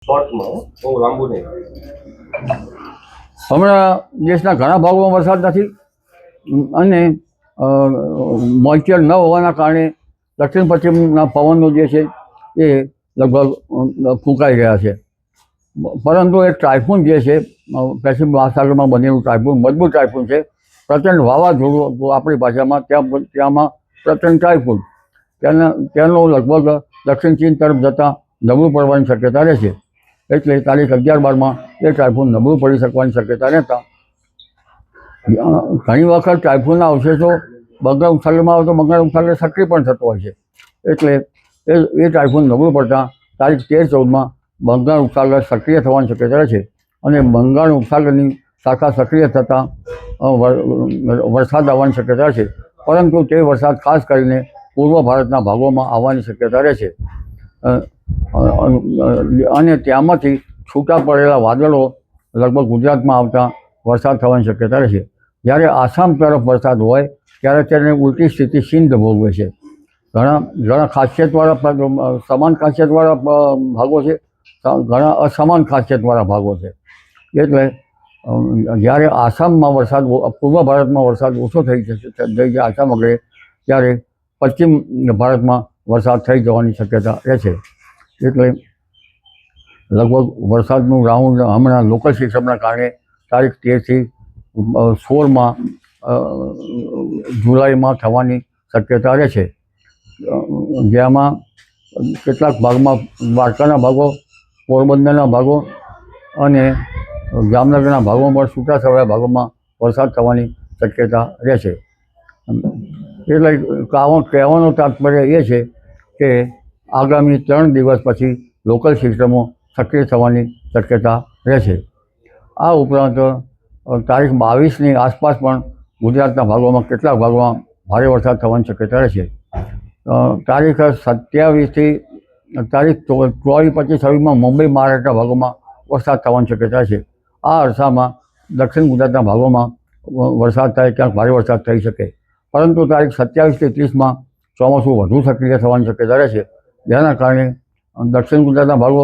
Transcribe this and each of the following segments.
શોર્ટમાં બહુ લાંબુ નહીં. હમણાં દેશના ઘણા ભાગોમાં વરસાદ નથી અને મોઇશ્ચર ન હોવાના કારણે દક્ષિણ પશ્ચિમના પવનો જે છે એ લગભગ ફૂંકાઈ ગયા છે. પરંતુ એક ટાઇફૂન જે છે પેસિફિક મહાસાગરમાં બનેલું ટાઇફૂન મજબૂત ટાઇફૂન છે. પ્રચંડ વાવાઝોડું આપણી ભાષામાં ત્યાંમાં પ્રચંડ ટાઇફૂન તેનો લગભગ દક્ષિણ ચીન તરફ જતાં નબળું પડવાની શક્યતા રહેશે. એટલે તારીખ 11-12માં એ ટાઇફૂન નબળું પડી શકવાની શક્યતા રહેતા ઘણી વખત ટાઇફૂનના અવશેષો બંગાળ ઉપસાગરમાં આવે તો બંગાળ ઉપસાગર સક્રિય પણ થતો હોય છે. એટલે એ ટાઇફૂન નબળું પડતા તારીખ 13-14માં બંગાળ ઉપસાગર સક્રિય થવાની શક્યતા રહે છે અને બંગાળ ઉપસાગરની શાખા સક્રિય થતાં વરસાદ આવવાની શક્યતા છે. પરંતુ તે વરસાદ ખાસ કરીને પૂર્વ ભારતના ભાગોમાં આવવાની શક્યતા રહે છે અને ત્યાંમાંથી છૂટા પડેલા વાદળો લગભગ ગુજરાતમાં આવતા વરસાદ થવાની શક્યતા રહે છે. જ્યારે આસામ તરફ વરસાદ હોય ત્યારે તેને ઉલટી સ્થિતિ સિંધ ભોગવે છે. ઘણા ખાસિયતવાળા સમાન ખાસિયતવાળા ભાગો છે, ઘણા અસમાન ખાસિયતવાળા ભાગો છે. એટલે જ્યારે આસામમાં વરસાદ પૂર્વ ભારતમાં વરસાદ ઓછો થઈ જાય આસામ વગેરે ત્યારે પશ્ચિમ ભારતમાં વરસાદ થઈ જવાની શક્યતા રહે છે. એટલે લગભગ વરસાદનું રાઉન્ડ હમણાં લોકલ સિસ્ટમના કારણે તારીખ 13થી 16માં જુલાઈમાં થવાની શક્યતા રહે છે. જેમાં કેટલાક ભાગમાં દ્વારકાના ભાગો, પોરબંદરના ભાગો અને જામનગરના ભાગોમાં પણ છૂટાછવાયા ભાગોમાં વરસાદ થવાની શક્યતા રહે છે. એટલે કહેવાનો તાત્પર્ય એ છે કે આગામી 3 દિવસ પછી લોકલ સિસ્ટમો સક્રિય થવાની શક્યતા રહે છે. આ ઉપરાંત તારીખ 22ની આસપાસ પણ ગુજરાતના ભાગોમાં કેટલાક ભાગોમાં ભારે વરસાદ થવાની શક્યતા રહે છે. તારીખ 27થી તારીખ 24, 25, 26માં મુંબઈ મહારાષ્ટ્રના ભાગોમાં વરસાદ થવાની શક્યતા છે. આ અરસામાં દક્ષિણ ગુજરાતના ભાગોમાં વરસાદ થાય, ક્યાંક ભારે વરસાદ થઈ શકે. પરંતુ તારીખ 27થી 30માં ચોમાસું વધુ સક્રિય થવાની શક્યતા રહે છે. જેના કારણે દક્ષિણ ગુજરાતના ભાગો,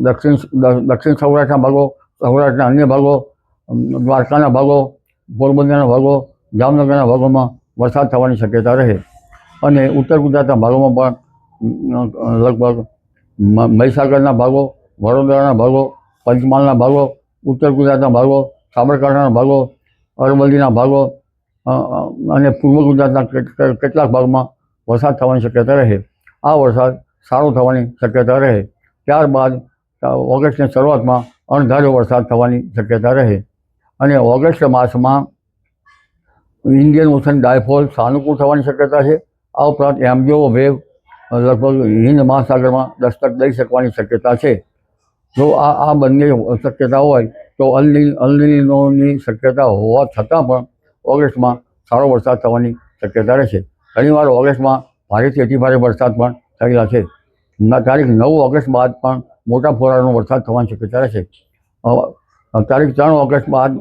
દક્ષિણ સૌરાષ્ટ્રના ભાગો, સૌરાષ્ટ્રના અન્ય ભાગો, દ્વારકાના ભાગો, પોરબંદરના ભાગો, જામનગરના ભાગોમાં વરસાદ થવાની શક્યતા રહે અને ઉત્તર ગુજરાતના ભાગોમાં પણ લગભગ મહીસાગરના ભાગો, વડોદરાના ભાગો, પંચમહાલના ભાગો, ઉત્તર ગુજરાતના ભાગો, સાબરકાંઠાના ભાગો, અરવલ્લીના ભાગો અને પૂર્વ ગુજરાતના કેટલાક ભાગમાં વરસાદ થવાની શક્યતા રહે. આ વરસાદ સારો થવાની શક્યતા રહે. ત્યારબાદ ઓગસ્ટની શરૂઆતમાં અણધાર્યો વરસાદ થવાની શક્યતા રહે અને ઓગસ્ટ માસમાં ઇન્ડિયન ઓશન ડાયફોલ સાનુકૂળ થવાની શક્યતા છે. આ ઉપરાંત એમ્બ્યો વેવ લગભગ હિન્દ મહાસાગરમાં દસ્તક દઈ શકવાની શક્યતા છે. જો આ બંને શક્યતા હોય તો અલનીનોની શક્યતા હોવા છતાં પણ ઓગસ્ટમાં સારો વરસાદ થવાની શક્યતા રહેશે. ઘણીવાર ઓગસ્ટમાં ભારેથી અતિભારે વરસાદ પણ થયેલા છે. તારીખ 9 ઓગસ્ટ બાદ પણ મોટા ફોરાનો વરસાદ થવાની શક્યતા રહેશે. તારીખ 3 ઓગસ્ટ બાદ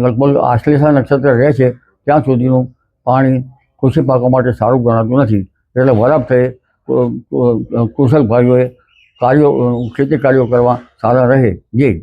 લગભગ આશ્લેષા નક્ષત્ર રહે છે ત્યાં સુધીનું પાણી કૃષિ પાકો માટે સારું ગણાતું નથી. એટલે વરાપ થઈ કુશલ ભાઈઓએ ખેતી કાર્યો કરવા સારા રહે. જી.